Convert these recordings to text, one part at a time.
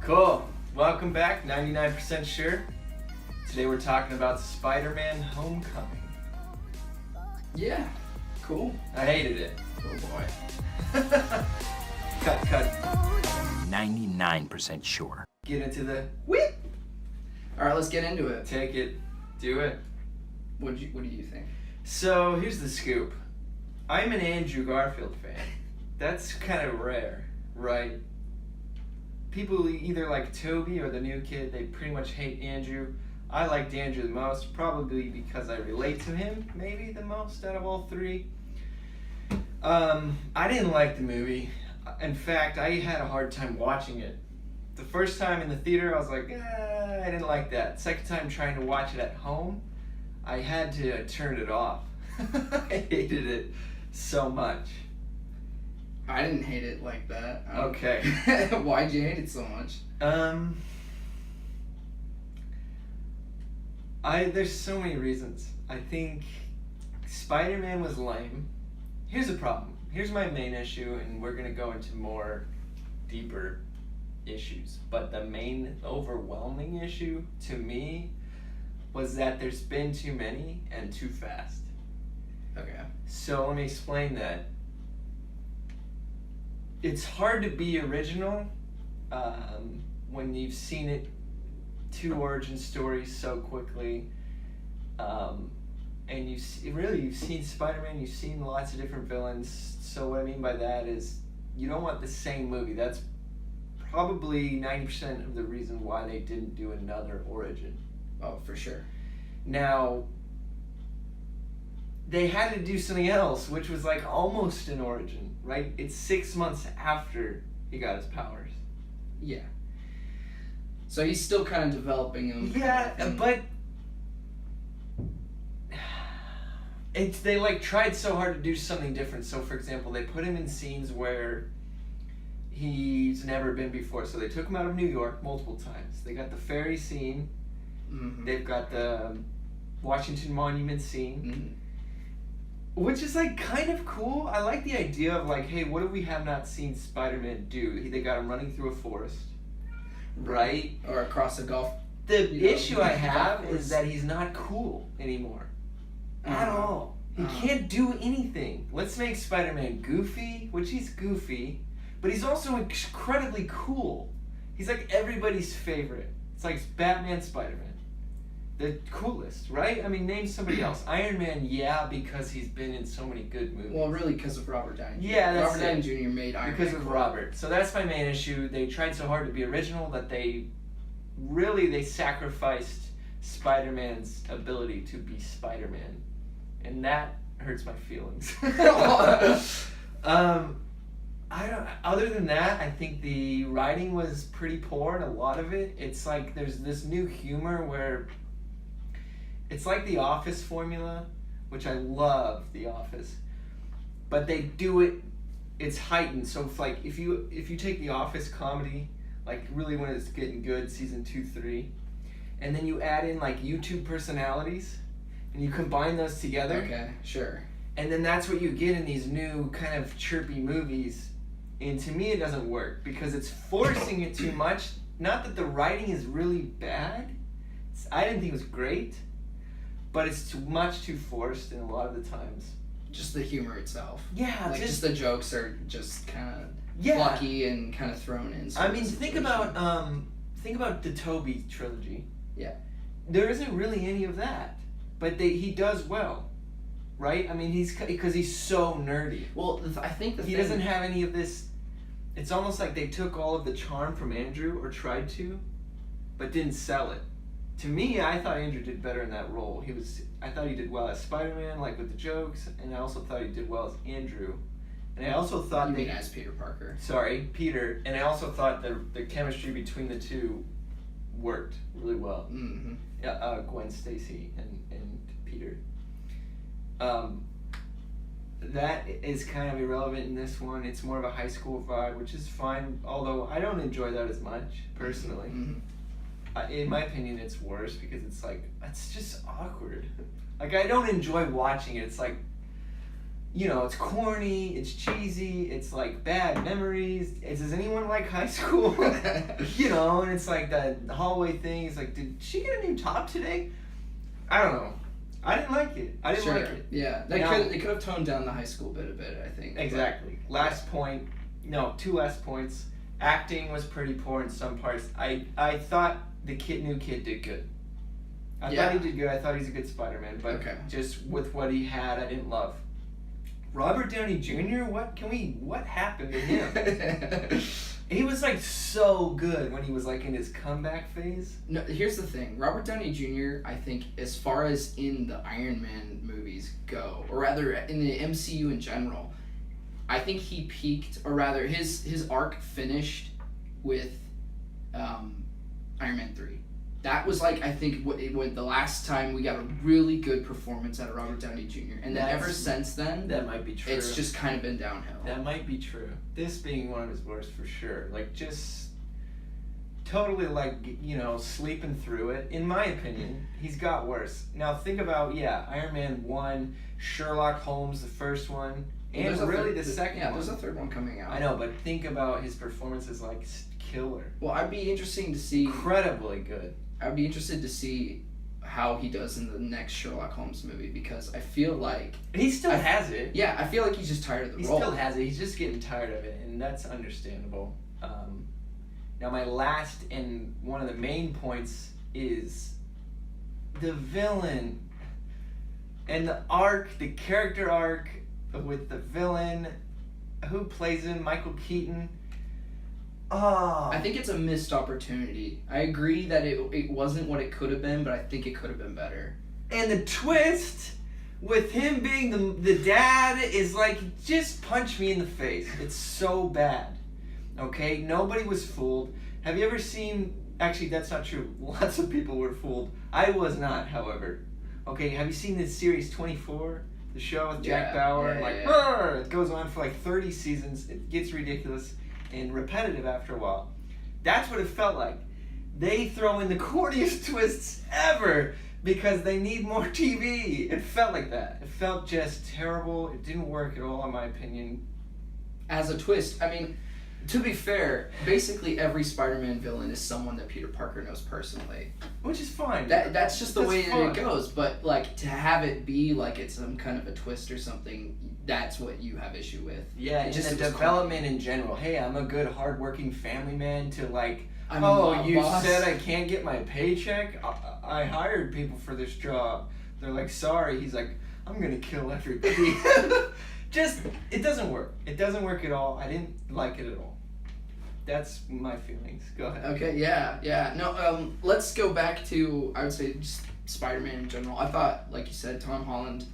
Cool. Welcome back, 99% Sure. Today we're talking about Spider-Man Homecoming. Yeah, cool. I hated it. Oh boy. Cut. 99% sure. Get into the whip. All right, let's get into it. Take it. Do it. What do you think? So here's the scoop. I'm an Andrew Garfield fan. That's kind of rare, right? People either like Toby or the new kid. They pretty much hate Andrew. I liked Andrew the most, probably because I relate to him maybe the most out of all three. I didn't like the movie. In fact, I had a hard time watching it. The first time in the theater, I was like, I didn't like that. Second time trying to watch it at home, I had to turn it off. I hated it so much. I didn't hate it like that. Okay. Why'd you hate it so much? There's so many reasons. I think Spider-Man was lame. Here's the problem. Here's my main issue, and we're gonna go into more deeper issues. But the main overwhelming issue to me was that there's been too many and too fast. Okay. So let me explain that. It's hard to be original when you've seen it, two origin stories so quickly, and you've seen Spider-Man, you've seen lots of different villains. So what I mean by that is you don't want the same movie. That's probably 90% of the reason why they didn't do another origin. Oh, for sure. Now, they had to do something else, which was like almost an origin, right? It's 6 months after he got his powers. Yeah. So he's still kind of developing them. Yeah, but they like tried so hard to do something different. So for example, they put him in scenes where he's never been before. So they took him out of New York multiple times. They got the ferry scene. Mm-hmm. They've got the Washington Monument scene. Mm-hmm. Which is like kind of cool. I like the idea of like, hey, what do we have not seen Spider-Man do? They got him running through a forest, right? Or across a golf. The issue I have is that he's not cool anymore. At all. He can't do anything. Let's make Spider-Man goofy, which he's goofy, but he's also incredibly cool. He's like everybody's favorite. It's like Batman, Spider-Man. The coolest, right? I mean, name somebody else. Iron Man, yeah, because he's been in so many good movies. Well, really, because of Robert Downey Jr. Yeah, that's Robert Downey Jr. made Iron Man. Because of Robert. So that's my main issue. They tried so hard to be original that they sacrificed Spider-Man's ability to be Spider-Man. And that hurts my feelings. Other than that, I think the writing was pretty poor in a lot of it. It's like there's this new humor where it's like The Office formula, which I love The Office, but they do it, it's heightened. So if you take The Office comedy, like really when it's getting good, season 2, 3, and then you add in like YouTube personalities, and you combine those together. Okay, sure. And then that's what you get in these new kind of chirpy movies. And to me, it doesn't work because it's forcing it too much. Not that the writing is really bad. I didn't think it was great. But it's too forced in a lot of the times. Just the humor itself. Yeah, like just the jokes are just kind of yeah. plucky and kind of thrown in. I mean, think about the Toby trilogy. Yeah. There isn't really any of that, but he does well, right? I mean, because he's so nerdy. Well, I think he doesn't have any of this. It's almost like they took all of the charm from Andrew, or tried to, but didn't sell it. To me, I thought Andrew did better in that role. I thought he did well as Spider-Man, like with the jokes, and I also thought he did well as Andrew. And I also thought mean as Peter Parker. Sorry, Peter. And I also thought the chemistry between the two worked really well. Mm-hmm. Gwen Stacy and Peter. That is kind of irrelevant in this one. It's more of a high school vibe, which is fine, although I don't enjoy that as much, personally. Mm-hmm. In my opinion, it's worse because it's just awkward. Like, I don't enjoy watching it. It's like, you know, it's corny, it's cheesy, it's like bad memories. Does anyone like high school? You know, and it's like that hallway thing. It's like, did she get a new top today? I don't know. I didn't like it. I didn't like it. Yeah, they could have toned down the high school bit a bit, I think. Exactly. Last point. No, 2 last points. Acting was pretty poor in some parts. I thought the new kid did good. I thought he did good. I thought he's a good Spider-Man, but just with what he had, I didn't love. Robert Downey Jr. What happened to him? He was like so good when he was like in his comeback phase. No, here's the thing. Robert Downey Jr., I think, as far as in the Iron Man movies go, or rather in the MCU in general, I think he peaked, or rather his arc finished with Iron Man 3. That was like, I think, when the last time we got a really good performance out of Robert Downey Jr. And then ever since then, that might be true. It's just kind of been downhill. That might be true. This being one of his worst for sure. Like, just totally, like, you know, sleeping through it. In my opinion, he's got worse. Now, think about, Iron Man 1, Sherlock Holmes, the first one, and really the second one. Yeah, there's a third one coming out. I know, but think about his performance as, like, killer. Well, I'd be interesting to see... Incredibly good. I'd be interested to see how he does in the next Sherlock Holmes movie, because I feel like... He still has it. Yeah, I feel like he's just tired of the role. He still has it. He's just getting tired of it, and that's understandable. Now, my last and one of the main points is the villain and the arc, the character arc with the villain. Who plays him? Michael Keaton. Oh. I think it's a missed opportunity. I agree that it wasn't what it could have been, but I think it could have been better. And the twist with him being the dad is like, just punch me in the face. It's so bad. Okay? Nobody was fooled. Have you ever seen... Actually, that's not true. Lots of people were fooled. I was not, however. Okay, have you seen this series 24? The show with Jack Bauer? It goes on for like 30 seasons. It gets ridiculous and repetitive after a while. That's what it felt like. They throw in the corniest twists ever because they need more TV. It felt like that. It felt just terrible. It didn't work at all, in my opinion. As a twist, I mean, to be fair, basically every Spider-Man villain is someone that Peter Parker knows personally. Which is fine. That's just the way that it goes. But like, to have it be like it's some kind of a twist or something, that's what you have issue with. Yeah, and just the development in general. Hey, I'm a good, hardworking family man, to like, you said I can't get my paycheck? I hired people for this job. They're like, sorry. He's like, I'm going to kill everybody. Just, it doesn't work. It doesn't work at all. I didn't like it at all. That's my feelings. Go ahead. Okay, yeah. No, let's go back to, I would say, just Spider-Man in general. I thought, like you said, Tom Holland,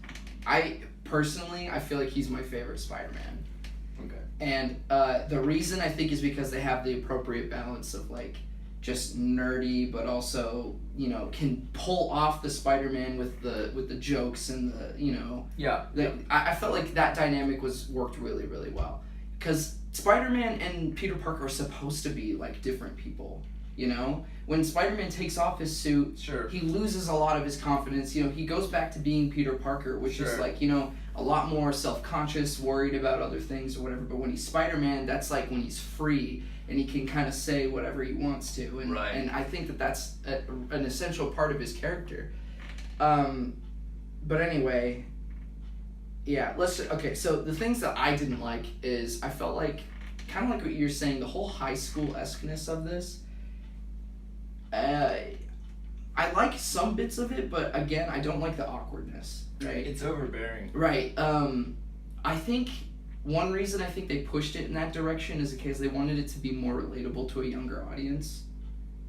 personally, I feel like he's my favorite Spider-Man. Okay. And the reason I think is because they have the appropriate balance of like just nerdy, but also, you know, can pull off the Spider-Man with the jokes and the, you know. Yeah. I felt like that dynamic worked really, really well. Because Spider-Man and Peter Parker are supposed to be like different people. You know, when Spider-Man takes off his suit, he loses a lot of his confidence. You know, he goes back to being Peter Parker, which is like, you know, a lot more self-conscious, worried about other things or whatever. But when he's Spider-Man, that's like when he's free and he can kind of say whatever he wants to. And and I think that that's an essential part of his character. But anyway, yeah, okay, so the things that I didn't like is I felt like, kind of like what you're saying, the whole high school-esque-ness of this. I like some bits of it, but again, I don't like the awkwardness. Right? It's overbearing. Right. I think one reason I think they pushed it in that direction is because they wanted it to be more relatable to a younger audience.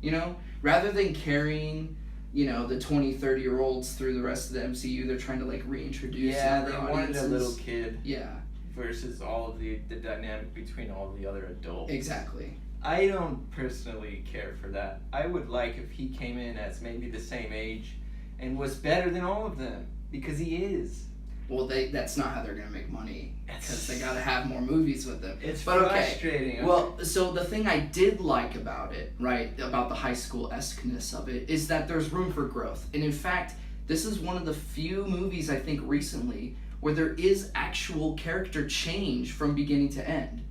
You know? Rather than carrying, you know, the 20, 30-year-olds through the rest of the MCU, they're trying to, like, reintroduce they wanted a little kid. Yeah. Versus all of the dynamic between all the other adults. Exactly. I don't personally care for that. I would like if he came in as maybe the same age and was better than all of them, because he is. Well, that's not how they're going to make money, because they got to have more movies with them. It's frustrating. Okay. Well, so the thing I did like about it, right, about the high school-esque-ness of it, is that there's room for growth. And in fact, this is one of the few movies I think recently where there is actual character change from beginning to end.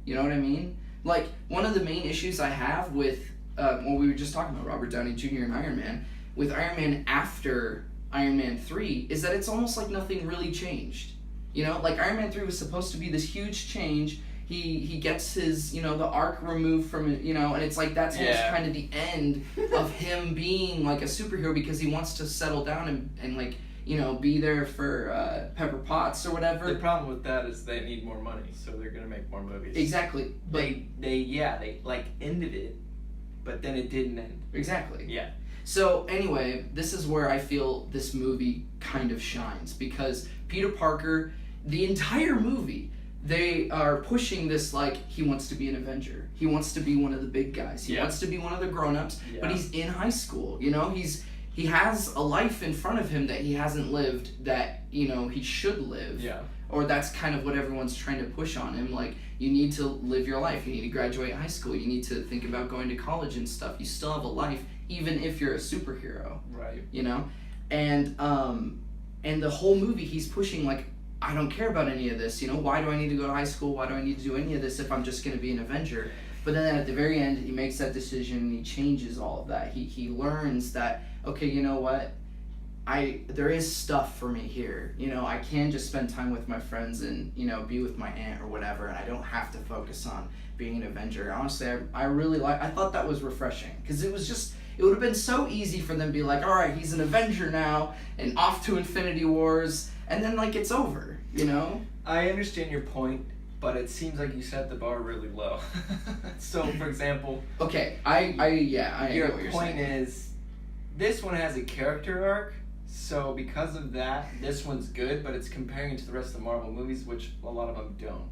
You know what I mean? Like, one of the main issues I have with, we were just talking about Robert Downey Jr. and Iron Man, with Iron Man after Iron Man 3, is that it's almost like nothing really changed. You know, like Iron Man 3 was supposed to be this huge change. He gets his, the arc removed from it, and it's like that's almost kind of the end of him being like a superhero, because he wants to settle down and like, be there for Pepper Potts or whatever. The problem with that is they need more money, so they're gonna make more movies. Exactly. But they like ended it, but then it didn't end. Exactly. Yeah. So anyway, this is where I feel this movie kind of shines, because Peter Parker, the entire movie, they are pushing this like he wants to be an Avenger. He wants to be one of the big guys. He wants to be one of the grown-ups, but he's in high school. He has a life in front of him that he hasn't lived, that he should live. Yeah. Or that's kind of what everyone's trying to push on him. Like, you need to live your life. You need to graduate high school. You need to think about going to college and stuff. You still have a life, even if you're a superhero. Right. And the whole movie he's pushing like, I don't care about any of this. Why do I need to go to high school? Why do I need to do any of this if I'm just going to be an Avenger? But then at the very end, he makes that decision and he changes all of that. He learns that, okay, you know what? There is stuff for me here. I can just spend time with my friends and, be with my aunt or whatever, and I don't have to focus on being an Avenger. Honestly, I thought that was refreshing, because it would have been so easy for them to be like, all right, he's an Avenger now, and off to Infinity Wars, and then like it's over, I understand your point, but it seems like you set the bar really low. So, for example, okay, I your get what you're point saying. is, this one has a character arc, so because of that, this one's good, but it's comparing it to the rest of the Marvel movies, which a lot of them don't.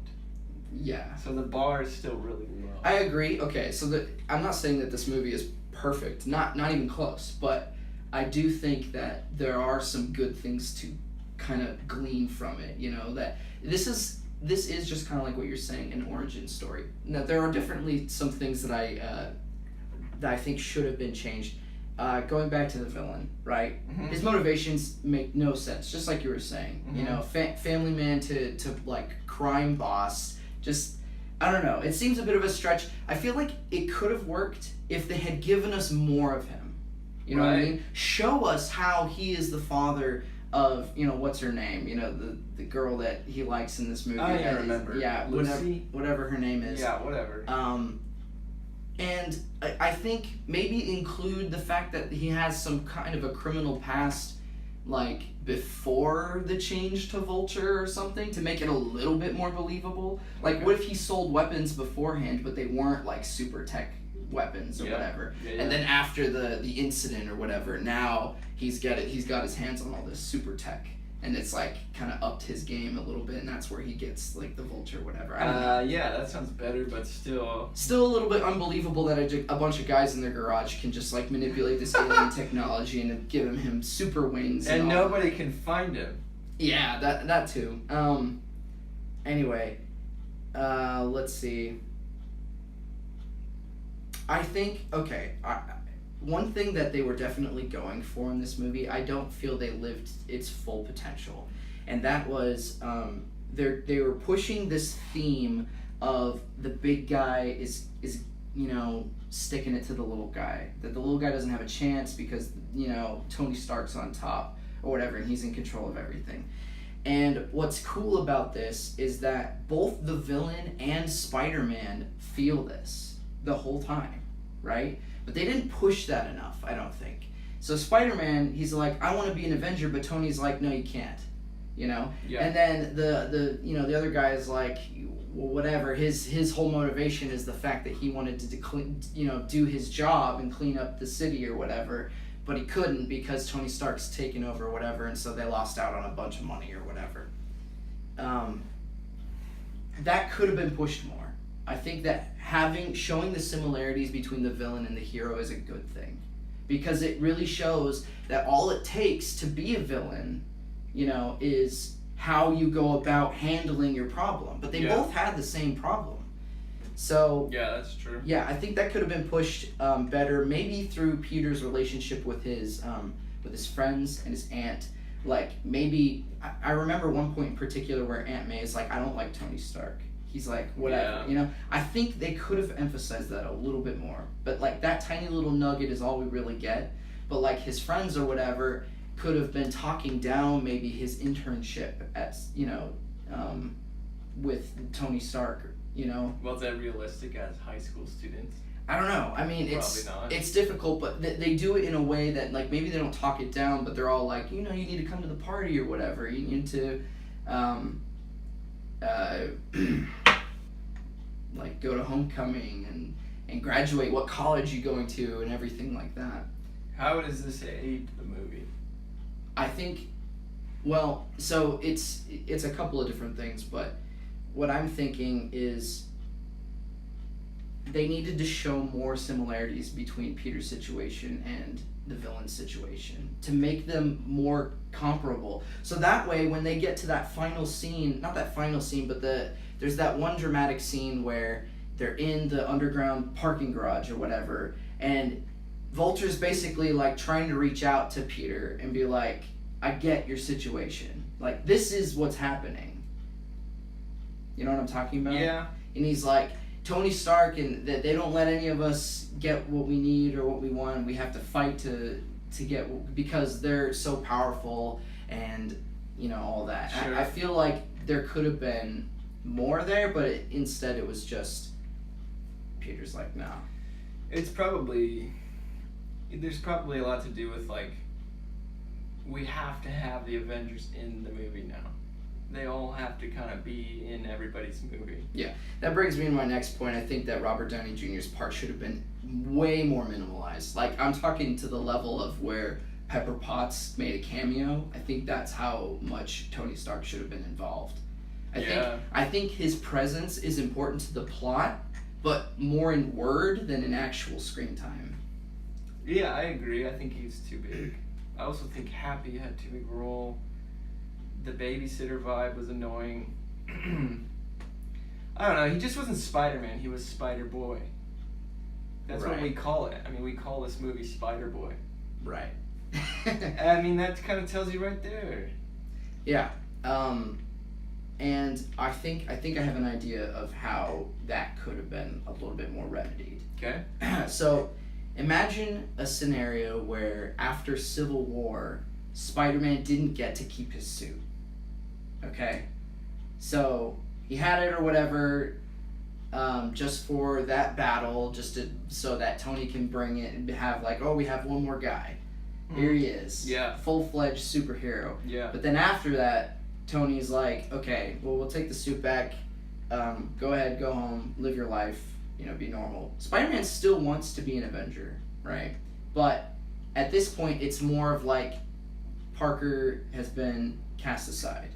Yeah. So the bar is still really low. I agree. Okay, so I'm not saying that this movie is perfect, not even close, but I do think that there are some good things to kind of glean from it. That this is just kind of like what you're saying, an origin story. Now there are definitely some things that I think should have been changed. Going back to the villain, right? Mm-hmm. His motivations make no sense, just like you were saying. Mm-hmm. Family man to like crime boss. Just, I don't know. It seems a bit of a stretch. I feel like it could have worked if they had given us more of him. You know what I mean? Show us how he is the father of, what's her name? The girl that he likes in this movie. I can't remember. Yeah, Lucy? whatever her name is. Yeah, whatever. And I think maybe include the fact that he has some kind of a criminal past, like before the change to Vulture or something, to make it a little bit more believable. Like, what if he sold weapons beforehand, but they weren't like super tech weapons or whatever? Yeah. And then after the incident or whatever, now he's got his hands on all this super tech. And it's like kind of upped his game a little bit, and that's where he gets like the Vulture, whatever. I don't know. Yeah, that sounds better, but still a little bit unbelievable that a bunch of guys in their garage can just like manipulate this alien technology and give him super wings. And nobody can find him. Yeah, that too. Anyway, let's see. I think one thing that they were definitely going for in this movie, I don't feel they lived its full potential, and that was they were pushing this theme of the big guy is sticking it to the little guy, that the little guy doesn't have a chance because Tony Stark's on top or whatever, and he's in control of everything. And what's cool about this is that both the villain and Spider-Man feel this the whole time, right? But they didn't push that enough, I don't think. So Spider-Man, he's like, I want to be an Avenger, but Tony's like, no, you can't. Yeah. And then the other guy is like, well, whatever. His whole motivation is the fact that he wanted to do his job and clean up the city or whatever, but he couldn't because Tony Stark's taken over or whatever, and so they lost out on a bunch of money or whatever. That could have been pushed more. I think that showing the similarities between the villain and the hero is a good thing, because it really shows that all it takes to be a villain, is how you go about handling your problem. But they both had the same problem. So yeah, that's true. Yeah, I think that could have been pushed better, maybe through Peter's relationship with his friends and his aunt. like maybe I remember one point in particular where Aunt May is like, I don't like Tony Stark. He's like, whatever, you know? I think they could have emphasized that a little bit more. But, like, that tiny little nugget is all we really get. But, like, his friends or whatever could have been talking down maybe his internship at, you know, with Tony Stark, you know? Well, is that realistic as high school students? I don't know. I mean, it's difficult, but they do it in a way that, like, maybe they don't talk it down, but they're all like, you know, you need to come to the party or whatever. You need to, like, go to homecoming and graduate, what college you going to, and everything like that. How does this aid the movie? I think, well, so it's a couple of different things, but what I'm thinking is they needed to show more similarities between Peter's situation and the villain's situation to make them more comparable. So that way, when they get to that final scene, not that final scene, but there's that one dramatic scene where they're in the underground parking garage or whatever, and Vulture's basically like trying to reach out to Peter and be like, I get your situation. Like, this is what's happening. You know what I'm talking about? Yeah. And he's like, Tony Stark, and that they don't let any of us get what we need or what we want. We have to fight to get, because they're so powerful and, you know, all that. Sure. I feel like there could have been more there, but instead it was just Peter's like, no. There's probably a lot to do with, like, we have to have the Avengers in the movie now. They all have to kind of be in everybody's movie. Yeah, that brings me to my next point. I think that Robert Downey Jr.'s part should have been way more minimalized. Like, I'm talking to the level of where Pepper Potts made a cameo. I think that's how much Tony Stark should have been involved. I think his presence is important to the plot, but more in word than in actual screen time. Yeah, I agree. I think he's too big. I also think Happy had too big a role. The babysitter vibe was annoying. I don't know. He just wasn't Spider-Man. He was Spider-Boy. That's what we call it. I mean, we call this movie Spider-Boy. Right. I mean, that kind of tells you right there. Yeah. And I think I have an idea of how that could have been a little bit more remedied. Okay. So, imagine a scenario where after Civil War, Spider-Man didn't get to keep his suit. Okay? So, he had it or whatever, just for that battle, so that Tony can bring it and have like, oh, we have one more guy. Here he is. Yeah. Full-fledged superhero. Yeah. But then after that, Tony's like, okay, well, we'll take the suit back. Go ahead, go home, live your life, you know, be normal. Spider-Man still wants to be an Avenger, right? But at this point, it's more of like Parker has been cast aside,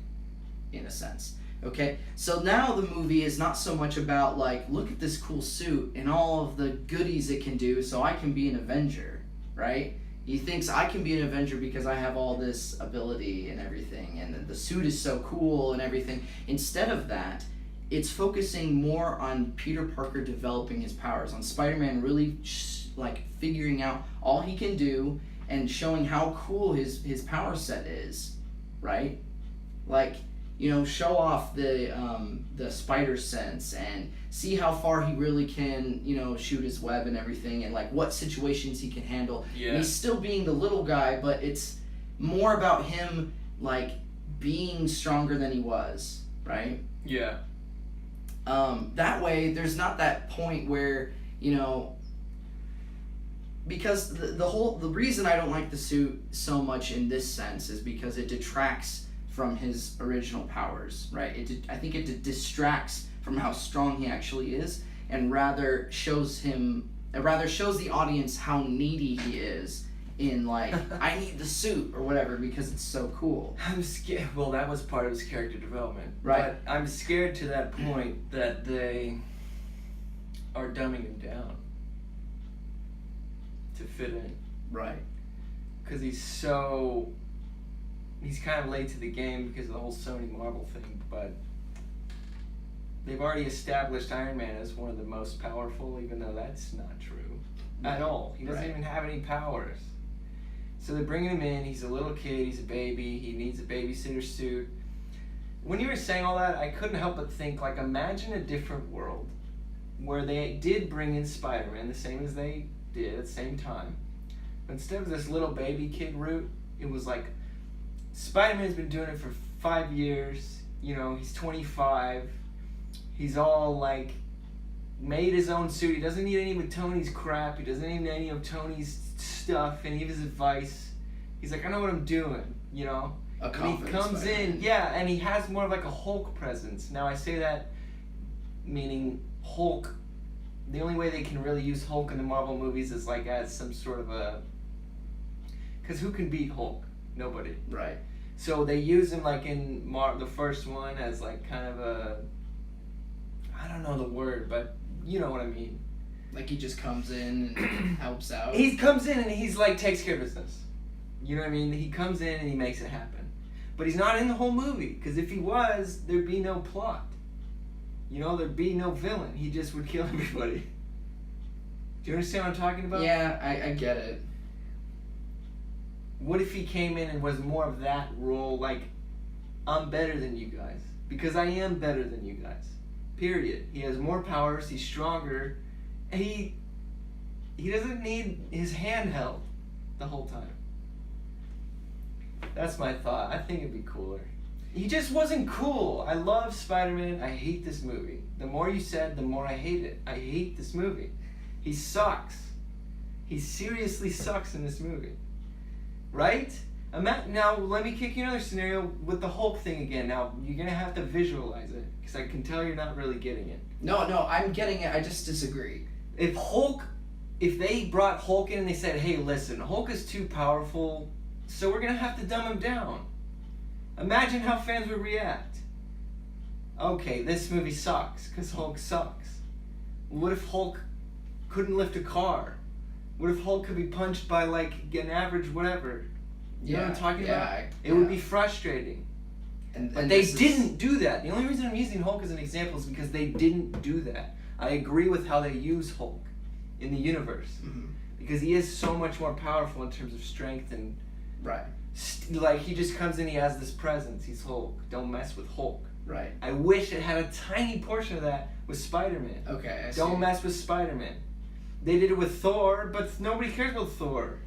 in a sense. Okay? So now the movie is not so much about, like, look at this cool suit and all of the goodies it can do so I can be an Avenger, right? He thinks I can be an Avenger because I have all this ability and everything, and the suit is so cool and everything. Instead of that, it's focusing more on Peter Parker developing his powers, on Spider-Man really like figuring out all he can do and showing how cool his power set is, right? Like, you know, show off the spider sense and see how far he really can, you know, shoot his web and everything, and like what situations he can handle. Yeah. And he's still being the little guy, but it's more about him like being stronger than he was, right? Yeah. That way, there's not that point where, you know, because the reason I don't like the suit so much in this sense is because it detracts from his original powers, right? I think it distracts from how strong he actually is, and rather shows the audience how needy he is in, like, I need the suit or whatever because it's so cool. I'm scared. Well, that was part of his character development. Right. But I'm scared to that point that they are dumbing him down to fit in. Right. Because he's kind of late to the game because of the whole Sony Marvel thing, but they've already established Iron Man as one of the most powerful, even though that's not true at all. He doesn't even have any powers. So they're bringing him in. He's a little kid. He's a baby. He needs a babysitter suit. When you were saying all that, I couldn't help but think, like, imagine a different world where they did bring in Spider-Man, the same as they did at the same time. But instead of this little baby kid route, it was like, Spider-Man's been doing it for 5 years. You know, he's 25. He's all, like, made his own suit. He doesn't need any of Tony's crap. He doesn't need any of Tony's stuff, any of his advice. He's like, I know what I'm doing, you know? And he comes Spider-Man. In, yeah, and he has more of like a Hulk presence. Now I say that meaning Hulk, the only way they can really use Hulk in the Marvel movies is like as some sort of a, because who can beat Hulk? Nobody. Right. So they use him like in the first one as like kind of a, I don't know the word, but you know what I mean. Like he just comes in and helps out. He comes in and he's like takes care of business. You know what I mean? He comes in and he makes it happen. But he's not in the whole movie, because if he was, there'd be no plot. You know, there'd be no villain. He just would kill everybody. Do you understand what I'm talking about? Yeah, I get it. What if he came in and was more of that role, like, I'm better than you guys, because I am better than you guys. Period. He has more powers, he's stronger, and he doesn't need his hand held the whole time. That's my thought. I think it'd be cooler. He just wasn't cool. I love Spider-Man. I hate this movie. The more you said, the more I hate it. I hate this movie. He sucks. He seriously sucks in this movie. Right? Now, let me kick you another scenario with the Hulk thing again. Now, you're going to have to visualize it, because I can tell you're not really getting it. No, I'm getting it. I just disagree. If they brought Hulk in and they said, hey, listen, Hulk is too powerful, so we're going to have to dumb him down. Imagine how fans would react. Okay, this movie sucks because Hulk sucks. What if Hulk couldn't lift a car? What if Hulk could be punched by like an average whatever? You know what I'm talking about? It would be frustrating. But they didn't do that. The only reason I'm using Hulk as an example is because they didn't do that. I agree with how they use Hulk in the universe. Mm-hmm. Because he is so much more powerful in terms of strength and... Right. Like, he just comes in, he has this presence. He's Hulk. Don't mess with Hulk. Right. I wish it had a tiny portion of that with Spider-Man. Okay, I see. Don't mess with Spider-Man. They did it with Thor, but nobody cares about Thor.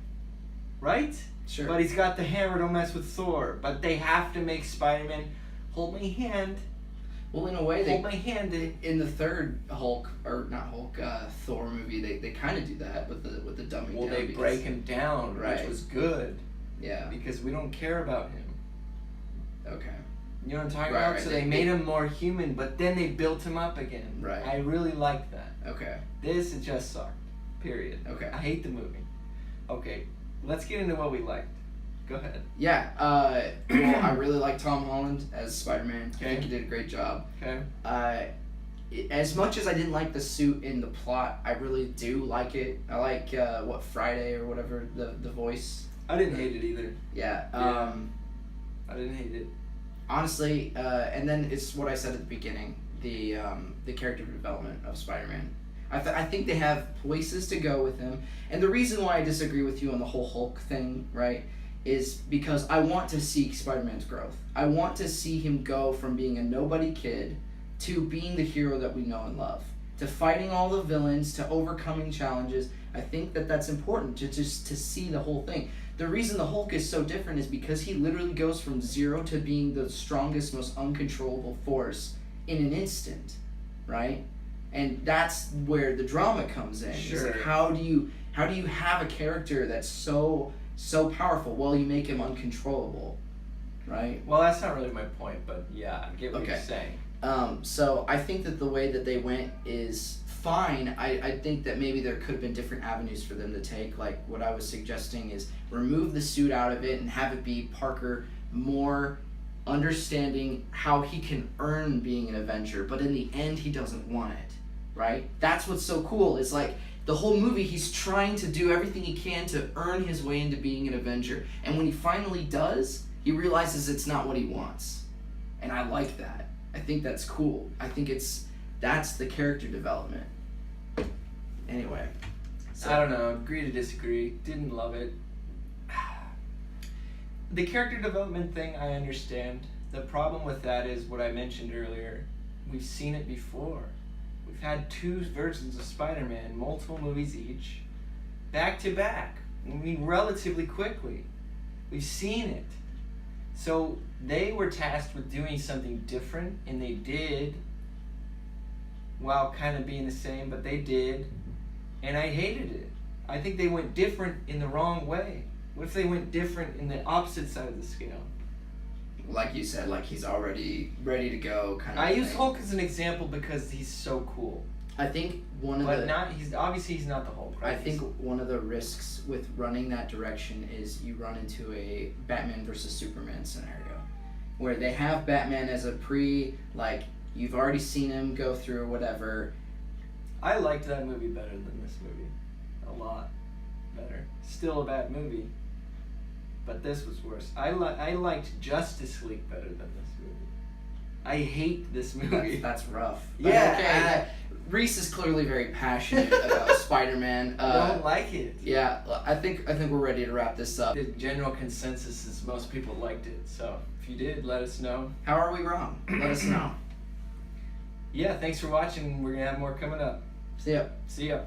Right? Sure. But he's got the hammer, don't mess with Thor. But they have to make Spider-Man, hold my hand. Well, in a way, hold my hand. In the third Hulk, or not Hulk, Thor movie, they kind of do that with the dumbing down. Well, they break him down, right, which was good. Yeah. Because we don't care about him. Okay. You know what I'm talking about? Right. So they made him more human, but then they built him up again. Right. I really liked that. Okay. This, it just sucked. Period. Okay. I hate the movie. Okay, let's get into what we liked. Go ahead. Yeah. Well, I really like Tom Holland as Spider-Man. Okay. I think he did a great job. Okay. As much as I didn't like the suit in the plot, I really do like it. I like Friday or whatever the voice. I didn't hate it either. Yeah. I didn't hate it. Honestly, and then it's what I said at the beginning, the character development of Spider-Man. I think they have places to go with him. And the reason why I disagree with you on the whole Hulk thing, right, is because I want to see Spider-Man's growth. I want to see him go from being a nobody kid to being the hero that we know and love, to fighting all the villains, to overcoming challenges. I think that's important to see the whole thing. The reason the Hulk is so different is because he literally goes from zero to being the strongest, most uncontrollable force in an instant, right? And that's where the drama comes in. Sure. Like, how do you have a character that's so powerful? Well, you make him uncontrollable, right? Well, that's not really my point, but yeah, I get what you're saying. So I think that the way that they went is fine. I think that maybe there could have been different avenues for them to take. Like what I was suggesting is remove the suit out of it and have it be Parker more understanding how he can earn being an Avenger, but in the end he doesn't want it, right? That's what's so cool. It's like the whole movie he's trying to do everything he can to earn his way into being an Avenger, and when he finally does, he realizes it's not what he wants. And I like that. I think that's cool. I think that's the character development. Anyway. So. I don't know. Agree to disagree. Didn't love it. the character development thing, I understand. The problem with that is what I mentioned earlier. We've seen it before. We've had 2 versions of Spider-Man, multiple movies each, back to back. I mean, relatively quickly. We've seen it. So they were tasked with doing something different, and they did, while kind of being the same, but they did, and I hated it. I think they went different in the wrong way. What if they went different in the opposite side of the scale? Like you said, like he's already ready to go kind of I thing. use Hulk as an example because he's so cool. I think one of But he's not the Hulk, right? I think one of the risks with running that direction is you run into a Batman versus Superman scenario, where they have Batman as a you've already seen him go through or whatever. I liked that movie better than this movie. A lot better. Still a bad movie. But this was worse. I liked Justice League better than this movie. I hate this movie. That's rough. But yeah. Okay, Reese is clearly very passionate about Spider-Man. I don't like it. Yeah, I think we're ready to wrap this up. The general consensus is most people liked it. So if you did, let us know. How are we wrong? Let us know. Yeah, thanks for watching. We're going to have more coming up. See ya. See ya.